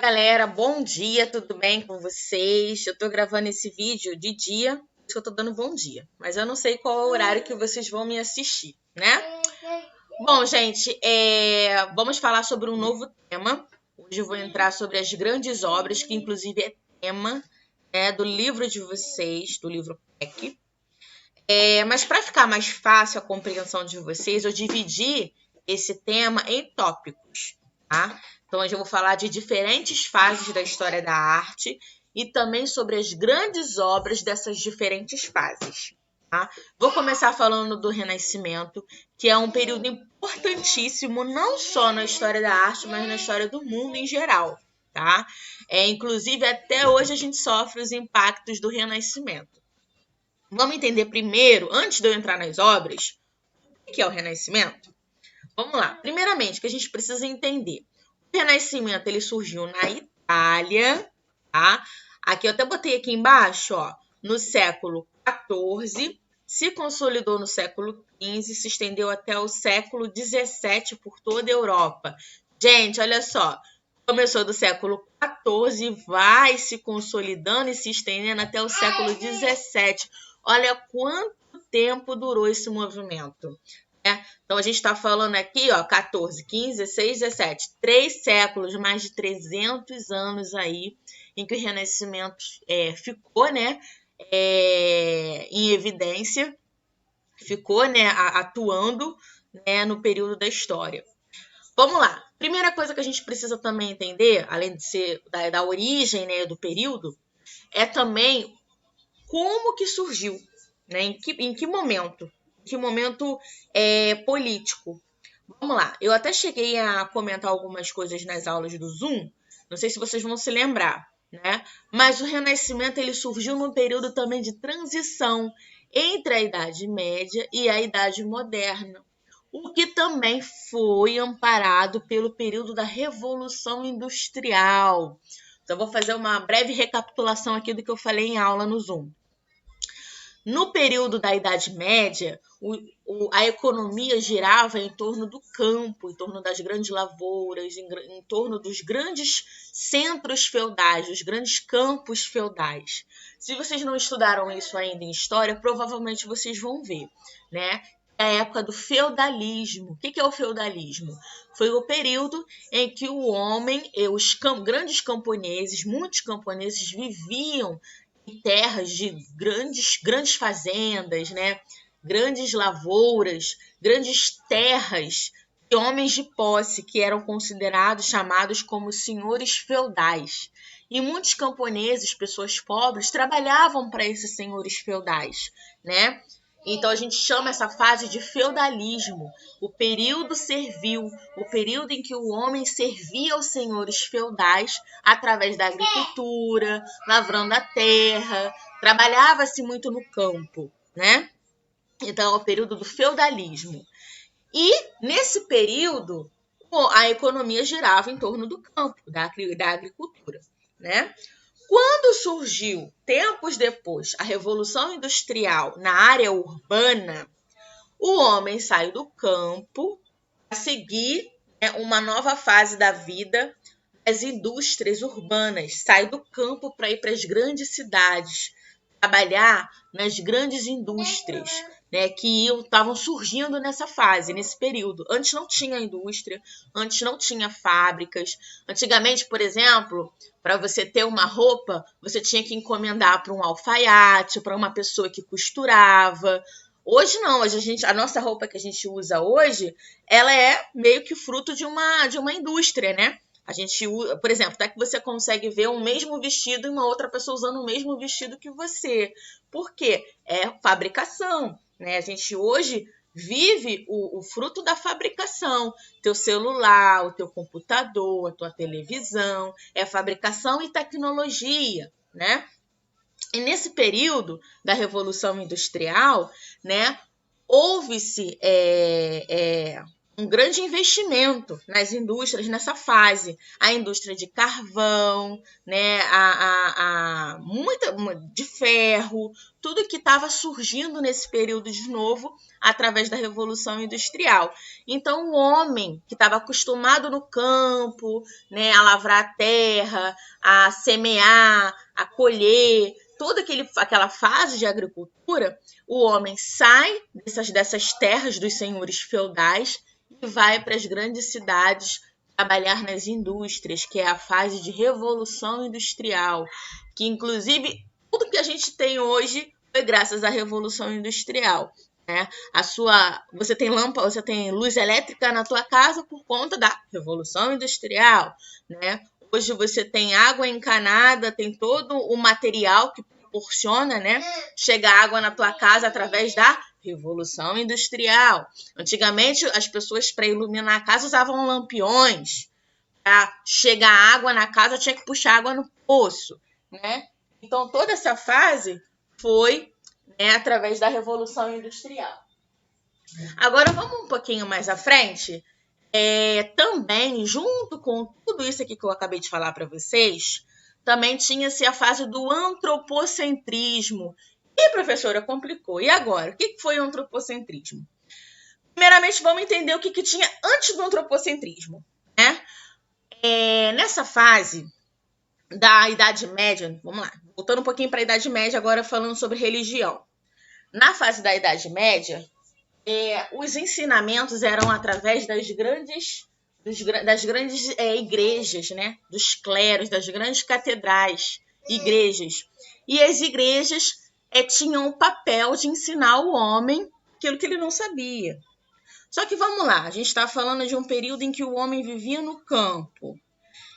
Galera, bom dia, tudo bem com vocês? Eu tô gravando esse vídeo de dia, por isso que eu tô dando bom dia, mas eu não sei qual é o horário que vocês vão me assistir, né? Bom, gente, vamos falar sobre um novo tema. Hoje eu vou entrar sobre as grandes obras, que inclusive é tema, né, do livro de vocês, do livro PEC. Mas para ficar mais fácil a compreensão de vocês, eu dividi esse tema em tópicos, tá? Então, hoje eu vou falar de diferentes fases da história da arte e também sobre as grandes obras dessas diferentes fases, tá? Vou começar falando do Renascimento, que é um período importantíssimo, não só na história da arte, mas na história do mundo em geral, tá? Inclusive, até hoje a gente sofre os impactos do Renascimento. Vamos entender primeiro, antes de eu entrar nas obras, o que é o Renascimento? Vamos lá. Primeiramente, o que a gente precisa entender. O Renascimento ele surgiu na Itália, tá? Aqui eu até botei aqui embaixo, ó, no século XIV, se consolidou no século XV, se estendeu até o século XVII por toda a Europa. Gente, olha só, começou do século XIV, vai se consolidando e se estendendo até o século XVII. Olha quanto tempo durou esse movimento. Então, a gente está falando aqui, ó, 14, 15, 16, 17. 3 séculos, mais de 300 anos aí, em que o Renascimento ficou, né, em evidência, ficou, né, atuando, né, no período da história. Vamos lá. Primeira coisa que a gente precisa também entender, além de ser da origem, né, do período, é também como que surgiu, né? Em que momento? Em que momento político? Vamos lá. Eu até cheguei a comentar algumas coisas nas aulas do Zoom. Não sei se vocês vão se lembrar, né? Mas o Renascimento ele surgiu num período também de transição entre a Idade Média e a Idade Moderna, o que também foi amparado pelo período da Revolução Industrial. Então, vou fazer uma breve recapitulação aqui do que eu falei em aula no Zoom. No período da Idade Média, a economia girava em torno do campo, em torno das grandes lavouras, em torno dos grandes centros feudais, dos grandes campos feudais. Se vocês não estudaram isso ainda em história, provavelmente vocês vão ver, né? É a época do feudalismo. O que é o feudalismo? Foi o período em que o homem, os grandes camponeses, muitos camponeses viviam em terras de grandes fazendas, né? Grandes lavouras, grandes terras de homens de posse que eram considerados, chamados como senhores feudais. E muitos camponeses, pessoas pobres, trabalhavam para esses senhores feudais, né? Então, a gente chama essa fase de feudalismo, o período servil, o período em que o homem servia aos senhores feudais através da agricultura, lavrando a terra, trabalhava-se muito no campo, né? Então, é o período do feudalismo. E, nesse período, a economia girava em torno do campo, da agricultura, né? Quando surgiu, tempos depois, a Revolução Industrial na área urbana, o homem sai do campo a seguir, né, uma nova fase da vida, as indústrias urbanas, sai do campo para ir para as grandes cidades, trabalhar nas grandes indústrias, né, que estavam surgindo nessa fase, nesse período. Antes não tinha indústria, antes não tinha fábricas. Antigamente, por exemplo, para você ter uma roupa, você tinha que encomendar para um alfaiate, para uma pessoa que costurava. Hoje não, hoje a nossa roupa que a gente usa hoje, ela é meio que fruto de uma indústria, né? A gente usa, por exemplo, até que você consegue ver um mesmo vestido e uma outra pessoa usando o mesmo vestido que você. Por quê? É fabricação, né? A gente hoje vive o fruto da fabricação. Teu celular, o teu computador, a tua televisão, é fabricação e tecnologia, né? E nesse período da Revolução Industrial, né, houve-se um grande investimento nas indústrias nessa fase. A indústria de carvão, né, muita de ferro, tudo que estava surgindo nesse período de novo através da Revolução Industrial. Então, o homem que estava acostumado no campo, né, a lavrar a terra, a semear, a colher, toda aquela fase de agricultura, o homem sai dessas terras dos senhores feudais e vai para as grandes cidades trabalhar nas indústrias, que é a fase de revolução industrial, que inclusive tudo que a gente tem hoje foi graças à revolução industrial, né? Você tem lâmpada, você tem luz elétrica na tua casa por conta da revolução industrial, né? Hoje você tem água encanada, tem todo o material que proporciona, né, chega água na tua casa através da Revolução Industrial. Antigamente, as pessoas, para iluminar a casa, usavam lampiões. Para chegar água na casa, tinha que puxar água no poço, né? Então, toda essa fase foi, né, através da Revolução Industrial. Agora, vamos um pouquinho mais à frente. Também, junto com tudo isso aqui que eu acabei de falar para vocês, também tinha-se a fase do antropocentrismo. E, professora, complicou. E agora? O que foi o antropocentrismo? Primeiramente, vamos entender o que tinha antes do antropocentrismo, né? Nessa fase da Idade Média, vamos lá, voltando um pouquinho para a Idade Média, agora falando sobre religião. Na fase da Idade Média, os ensinamentos eram através das grandes igrejas, né? Dos clérigos, das grandes catedrais, igrejas. E as igrejas tinham o papel de ensinar o homem aquilo que ele não sabia. Só que vamos lá, a gente está falando de um período em que o homem vivia no campo.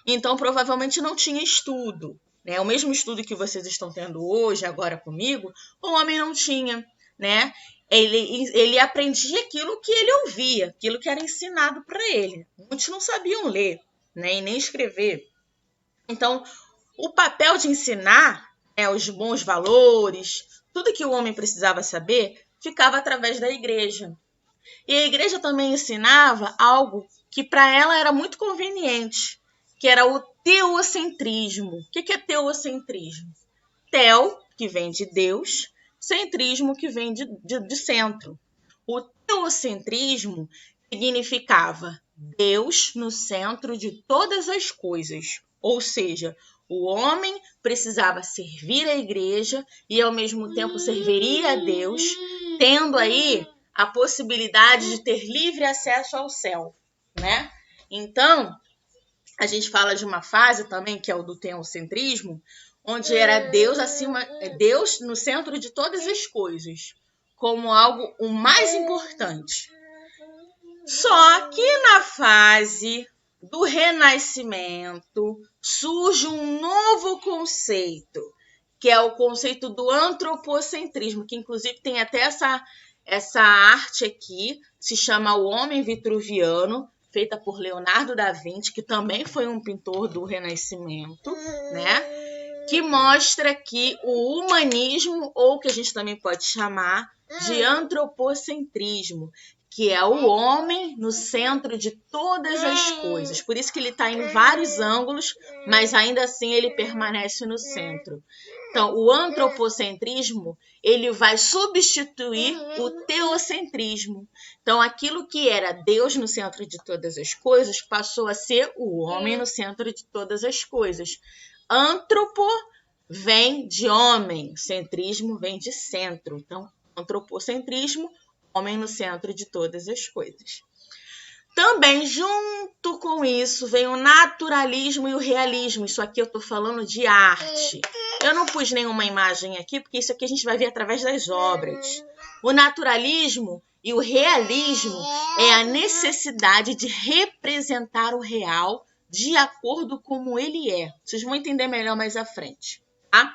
Então, provavelmente não tinha estudo, né? O mesmo estudo que vocês estão tendo hoje, agora comigo, o homem não tinha, né? Ele aprendia aquilo que ele ouvia, aquilo que era ensinado para ele. Muitos não sabiam ler, né, e nem escrever. Então, o papel de ensinar, né, os bons valores, tudo que o homem precisava saber, ficava através da igreja. E a igreja também ensinava algo que para ela era muito conveniente, que era o teocentrismo. O que é teocentrismo? Teo, que vem de Deus, centrismo, que vem de centro. O teocentrismo significava Deus no centro de todas as coisas. Ou seja, o homem precisava servir a igreja e, ao mesmo tempo, serviria a Deus, tendo aí a possibilidade de ter livre acesso ao céu, né? Então, a gente fala de uma fase também, que é o do teocentrismo, onde era Deus no centro de todas as coisas, como algo o mais importante. Só que na fase do Renascimento surge um novo conceito, que é o conceito do antropocentrismo, que inclusive tem até essa arte aqui, se chama O Homem Vitruviano, feita por Leonardo da Vinci, que também foi um pintor do Renascimento, né? Que mostra que o humanismo, ou que a gente também pode chamar de antropocentrismo, que é o homem no centro de todas as coisas. Por isso que ele está em vários ângulos, mas ainda assim ele permanece no centro. Então, o antropocentrismo, ele vai substituir o teocentrismo. Então, aquilo que era Deus no centro de todas as coisas passou a ser o homem no centro de todas as coisas. Antropo vem de homem, centrismo vem de centro. Então, antropocentrismo, homem no centro de todas as coisas. Também, junto com isso, vem o naturalismo e o realismo. Isso aqui eu estou falando de arte. Eu não pus nenhuma imagem aqui, porque isso aqui a gente vai ver através das obras. O naturalismo e o realismo é a necessidade de representar o real de acordo com como ele é. Vocês vão entender melhor mais à frente, tá?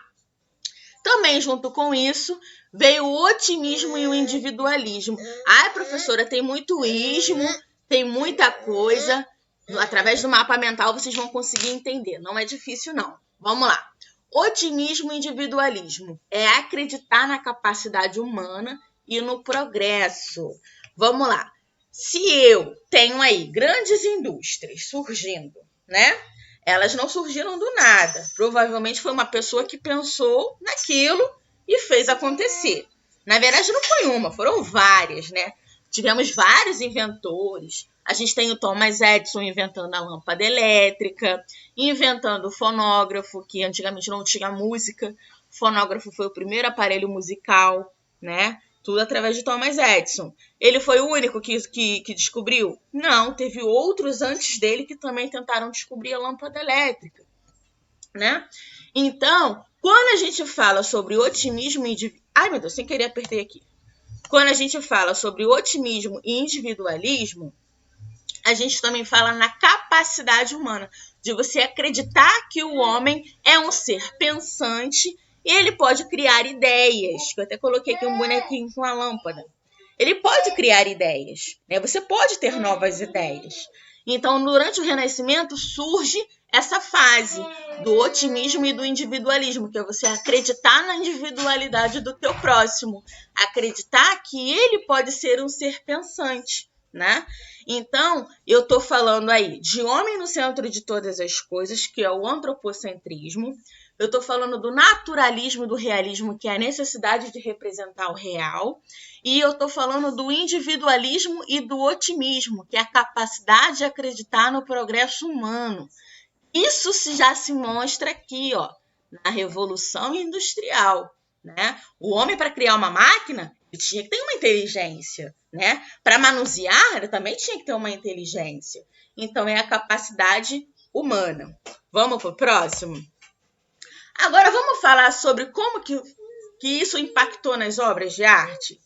Também, junto com isso, veio o otimismo e o individualismo. Ai, professora, tem muito ismo, tem muita coisa. Através do mapa mental vocês vão conseguir entender. Não é difícil, não. Vamos lá. Otimismo e individualismo é acreditar na capacidade humana e no progresso. Vamos lá. se eu tenho aí grandes indústrias surgindo, né? Elas não surgiram do nada. Provavelmente foi uma pessoa que pensou naquilo e fez acontecer. Na verdade, não foi uma, foram várias, né? Tivemos vários inventores. A gente tem o Thomas Edison inventando a lâmpada elétrica, inventando o fonógrafo, que antigamente não tinha música. O fonógrafo foi o primeiro aparelho musical, né? Tudo através de Thomas Edison. Ele foi o único que descobriu? Não, teve outros antes dele que também tentaram descobrir a lâmpada elétrica, né? Então, quando a gente fala sobre otimismo individual... Ai, meu Deus, sem querer apertei aqui. Quando a gente fala sobre otimismo e individualismo, a gente também fala na capacidade humana de você acreditar que o homem é um ser pensante e ele pode criar ideias. Eu até coloquei aqui um bonequinho com a lâmpada. Ele pode criar ideias, né? Você pode ter novas ideias. Então, durante o Renascimento, surge essa fase do otimismo e do individualismo, que é você acreditar na individualidade do teu próximo, acreditar que ele pode ser um ser pensante, né? Então, eu estou falando aí de homem no centro de todas as coisas, que é o antropocentrismo. Eu estou falando do naturalismo e do realismo, que é a necessidade de representar o real. E eu estou falando do individualismo e do otimismo, que é a capacidade de acreditar no progresso humano. Isso já se mostra aqui, ó, na Revolução Industrial, né? O homem, para criar uma máquina, ele tinha que ter uma inteligência, né? Para manusear, ele também tinha que ter uma inteligência. Então, é a capacidade humana. Vamos para o próximo? Agora, vamos falar sobre como que isso impactou nas obras de arte?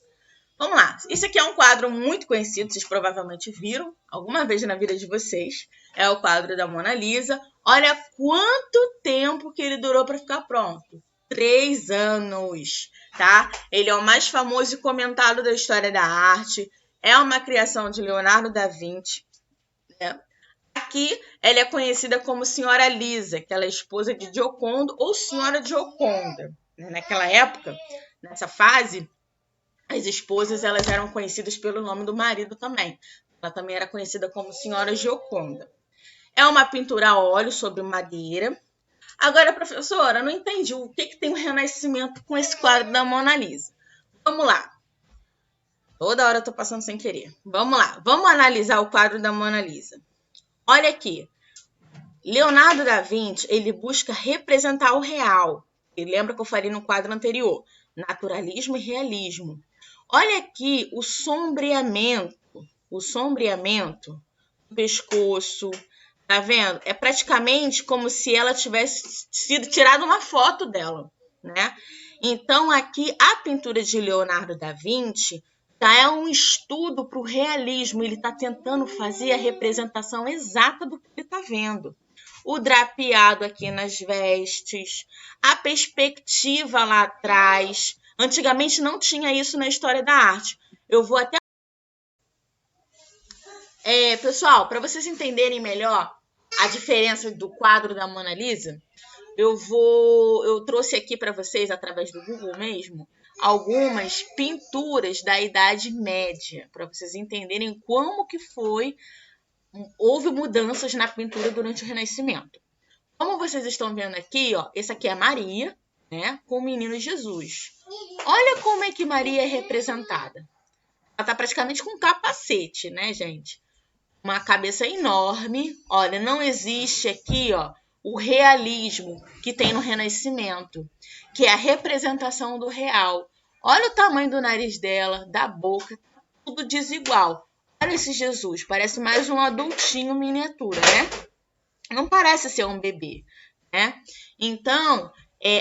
Vamos lá. Isso aqui é um quadro muito conhecido, vocês provavelmente viram alguma vez na vida de vocês. É o quadro da Mona Lisa. Olha quanto tempo que ele durou para ficar pronto. 3 anos, tá? Ele é o mais famoso e comentado da história da arte. É uma criação de Leonardo da Vinci, né? Aqui, ela é conhecida como Senhora Lisa, que ela é esposa de Giocondo ou Senhora Gioconda. Naquela época, nessa fase, as esposas elas eram conhecidas pelo nome do marido também. Ela também era conhecida como Senhora Gioconda. É uma pintura a óleo sobre madeira. Agora, professora, eu não entendi o que tem o Renascimento com esse quadro da Mona Lisa. Vamos lá. Toda hora eu tô passando sem querer. Vamos lá. Vamos analisar o quadro da Mona Lisa. Olha aqui. Leonardo da Vinci, ele busca representar o real. E lembra que eu falei no quadro anterior? Naturalismo e realismo. Olha aqui o sombreamento do pescoço, tá vendo? É praticamente como se ela tivesse sido tirada uma foto dela, né? Então, aqui, a pintura de Leonardo da Vinci já é um estudo para o realismo. Ele está tentando fazer a representação exata do que ele está vendo. O drapeado aqui nas vestes, a perspectiva lá atrás. Antigamente não tinha isso na história da arte. Eu vou até... pessoal, para vocês entenderem melhor a diferença do quadro da Mona Lisa, eu trouxe aqui para vocês, através do Google mesmo, algumas pinturas da Idade Média, para vocês entenderem como que houve mudanças na pintura durante o Renascimento. Como vocês estão vendo aqui, ó, esse aqui é Maria, né, com o menino Jesus. Olha como é que Maria é representada. Ela está praticamente com um capacete, né, gente? Uma cabeça enorme. Olha, não existe aqui, ó, o realismo que tem no Renascimento, que é a representação do real. Olha o tamanho do nariz dela, da boca, tudo desigual. Olha esse Jesus, parece mais um adultinho miniatura, né? Não parece ser um bebê, né? Então,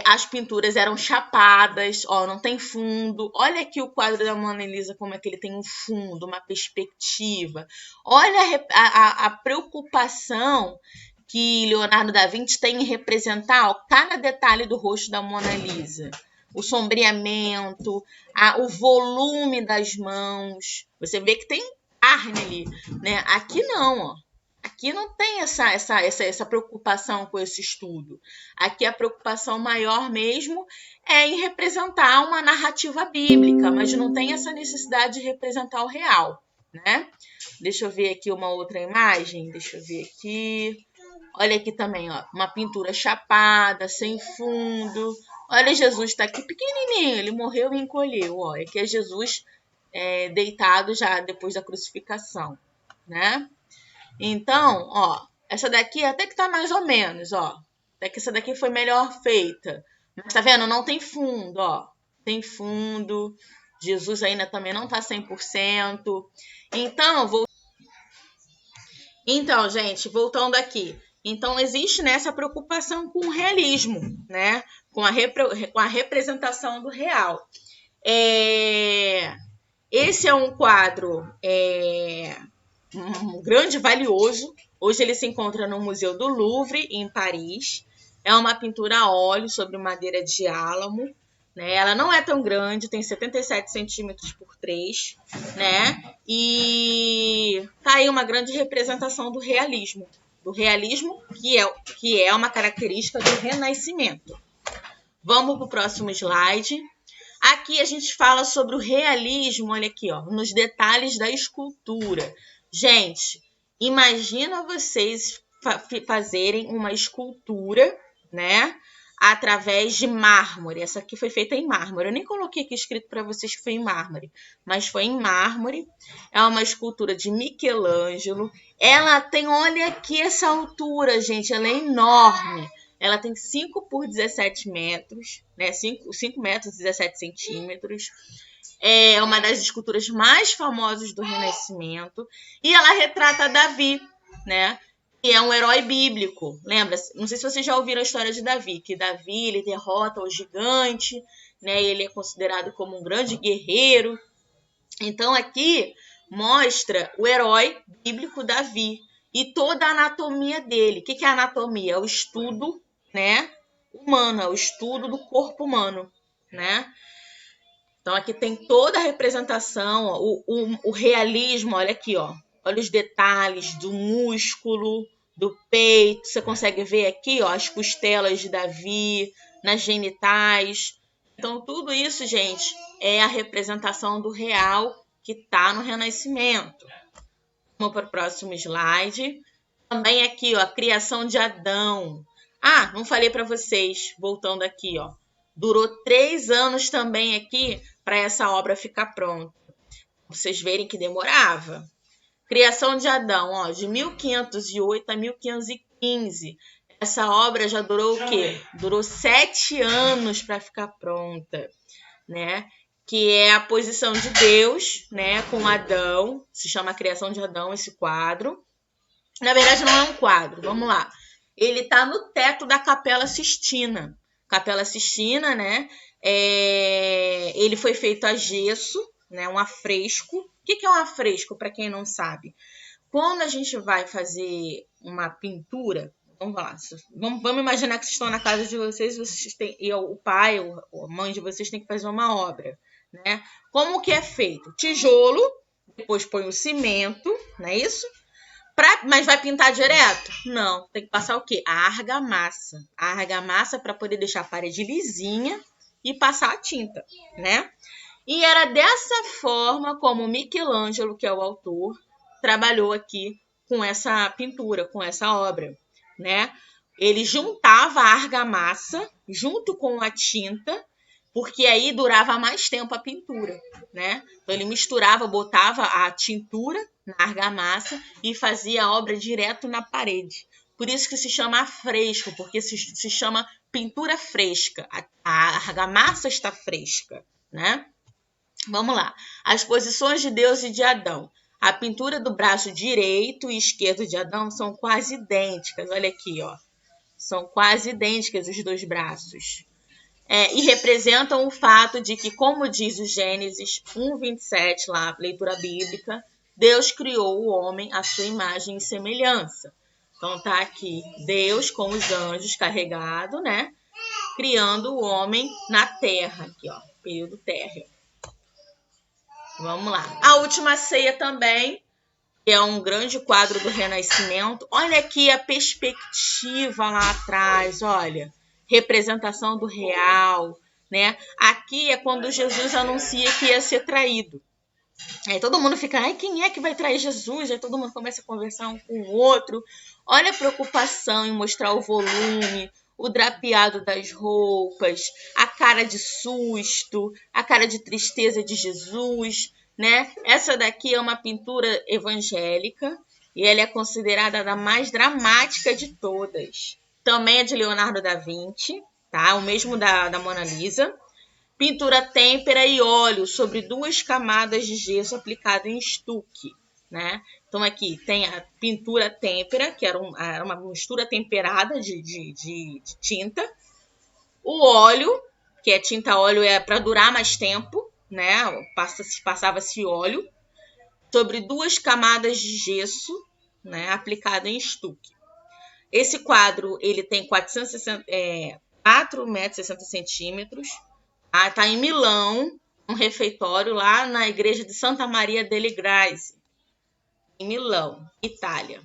as pinturas eram chapadas, ó, não tem fundo. Olha aqui o quadro da Mona Lisa, como é que ele tem um fundo, uma perspectiva. Olha a preocupação que Leonardo da Vinci tem em representar, ó, cada detalhe do rosto da Mona Lisa. O sombreamento, o volume das mãos. Você vê que tem carne ali, né? Aqui não, ó. Aqui não tem essa preocupação com esse estudo. Aqui a preocupação maior mesmo é em representar uma narrativa bíblica, mas não tem essa necessidade de representar o real, né? Deixa eu ver aqui uma outra imagem. Deixa eu ver aqui. Olha aqui também, ó, uma pintura chapada, sem fundo. Olha, Jesus está aqui pequenininho, ele morreu e encolheu. Ó, aqui é Jesus deitado já depois da crucificação, né? Então, ó, essa daqui até que tá mais ou menos, ó. Até que essa daqui foi melhor feita. Mas tá vendo? Não tem fundo, ó. Tem fundo. Jesus ainda também não tá 100%. Então, gente, voltando aqui. Então, existe nessa preocupação com o realismo, né? Com a representação do real. Esse é um quadro um grande, valioso. Hoje ele se encontra no Museu do Louvre, em Paris. É uma pintura a óleo sobre madeira de álamo. Né? Ela não é tão grande, tem 77 centímetros por 3, né? E tá aí uma grande representação do realismo. Do realismo, que é uma característica do Renascimento. Vamos para o próximo slide. Aqui a gente fala sobre o realismo, olha aqui, ó, nos detalhes da escultura. Gente, imagina vocês fazerem uma escultura, né? Através de mármore. Essa aqui foi feita em mármore. Eu nem coloquei aqui escrito para vocês que foi em mármore, mas foi em mármore. É uma escultura de Michelangelo. Ela tem, olha aqui essa altura, gente, ela é enorme. Ela tem 5 por 17 metros, né? 5 metros e 17 centímetros. É uma das esculturas mais famosas do Renascimento. E ela retrata Davi, né? Que é um herói bíblico. Lembra? Não sei se vocês já ouviram a história de Davi, que Davi ele derrota o gigante, né? Ele é considerado como um grande guerreiro. Então aqui mostra o herói bíblico Davi e toda a anatomia dele. O que é a anatomia? É o estudo, né, humano, é o estudo do corpo humano, né? Então aqui tem toda a representação, ó, o realismo, olha aqui, ó. Olha os detalhes do músculo, do peito. Você consegue ver aqui, ó, as costelas de Davi, nas genitais. Então tudo isso, gente, é a representação do real que está no Renascimento. Vamos para o próximo slide. Também aqui, ó, a criação de Adão. Ah, não falei para vocês, voltando aqui, ó. Durou 3 anos também aqui para essa obra ficar pronta. Vocês verem que demorava. Criação de Adão, ó, de 1508 a 1515. Essa obra já durou o quê? Durou 7 anos para ficar pronta, né? Que é a posição de Deus, né, com Adão. Se chama a Criação de Adão, esse quadro. Na verdade, não é um quadro, vamos lá. Ele está no teto da Capela Sistina. Capela Sistina, né? Ele foi feito a gesso, né? Um afresco. O que é um afresco, para quem não sabe? Quando a gente vai fazer uma pintura, vamos lá, vamos imaginar que vocês estão na casa de vocês e o pai ou a mãe de vocês tem que fazer uma obra, né? Como que é feito? Tijolo, depois põe o cimento, não é isso? Mas vai pintar direto? Não, tem que passar o quê? A argamassa. A argamassa para poder deixar a parede lisinha e passar a tinta, né? E era dessa forma como Michelangelo, que é o autor, trabalhou aqui com essa pintura, com essa obra, né? Ele juntava a argamassa junto com a tinta, porque aí durava mais tempo a pintura, né? Então ele misturava, botava a tintura na argamassa e fazia a obra direto na parede. Por isso que se chama afresco, porque se chama pintura fresca. A argamassa está fresca, né? Vamos lá. As posições de Deus e de Adão. A pintura do braço direito e esquerdo de Adão são quase idênticas. Olha aqui, ó. São quase idênticas os dois braços. E representam o fato de que, como diz o Gênesis 1:27, lá, leitura bíblica, Deus criou o homem à sua imagem e semelhança. Então tá aqui Deus com os anjos carregado, né? Criando o homem na terra, aqui, ó, período térreo. Vamos lá. A Última Ceia também, que é um grande quadro do Renascimento. Olha aqui a perspectiva lá atrás, olha. Representação do real, né? Aqui é quando Jesus anuncia que ia ser traído, Aí todo mundo fica, ai, quem é que vai trair Jesus? Aí todo mundo começa a conversar um com o outro. Olha a preocupação em mostrar o volume, o drapeado das roupas, a cara de susto, a cara de tristeza de Jesus, né? Essa daqui é uma pintura evangélica e ela é considerada a mais dramática de todas. Também é de Leonardo da Vinci, tá? O mesmo da Mona Lisa. Pintura têmpera e óleo sobre 2 camadas de gesso aplicado em estuque, né? Então aqui tem a pintura têmpera, que era uma mistura temperada de tinta. O óleo, que é tinta óleo, é para durar mais tempo, né? Passava-se óleo sobre 2 camadas de gesso, né? Aplicado em estuque. Esse quadro ele tem 4,60 metros. Está em Milão, um refeitório lá na igreja de Santa Maria delle Grazie, em Milão, Itália.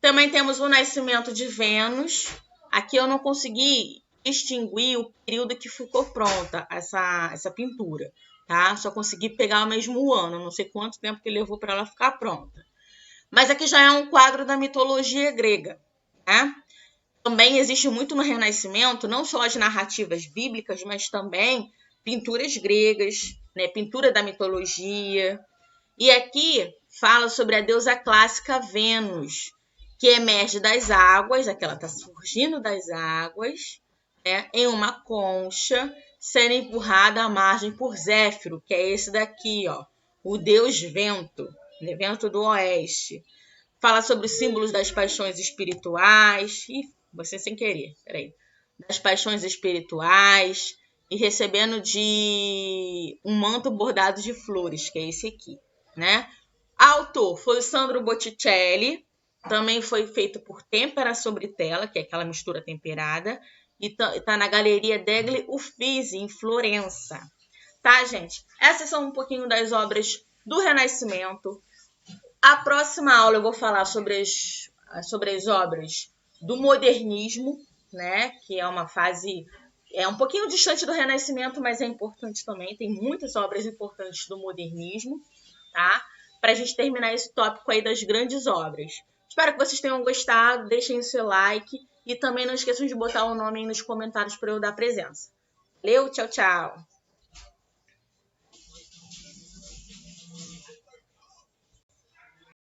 Também temos o nascimento de Vênus. Aqui eu não consegui distinguir o período que ficou pronta essa pintura, tá? Só consegui pegar o mesmo ano, não sei quanto tempo que levou para ela ficar pronta. Mas aqui já é um quadro da mitologia grega, né? Também existe muito no Renascimento, não só as narrativas bíblicas, mas também pinturas gregas, né? Pintura da mitologia. E aqui fala sobre a deusa clássica Vênus, que emerge das águas, aqui ela está surgindo das águas, né? Em uma concha, sendo empurrada à margem por Zéfiro, que é esse daqui, ó, o deus vento, né? Vento do oeste. Fala sobre os símbolos das paixões espirituais. Ih, você sem querer, peraí. Das paixões espirituais. E recebendo de um manto bordado de flores, que é esse aqui, né? Autor foi o Sandro Botticelli. Também foi feito por Tempera sobre Tela, que é aquela mistura temperada. E tá na Galeria degli Uffizi, em Florença. Tá, gente? Essas são um pouquinho das obras do Renascimento. A próxima aula eu vou falar sobre as obras do modernismo, né? Que é uma fase um pouquinho distante do Renascimento, mas é importante também. Tem muitas obras importantes do modernismo, tá? Para a gente terminar esse tópico aí das grandes obras. Espero que vocês tenham gostado. Deixem o seu like e também não esqueçam de botar o nome aí nos comentários para eu dar presença. Valeu, tchau, tchau!